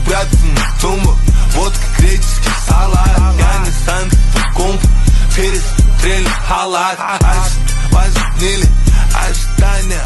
спрятан в тумбах. Водка, греческий салат. Я не стану комп, перестрелю халат. Возникли ожидания,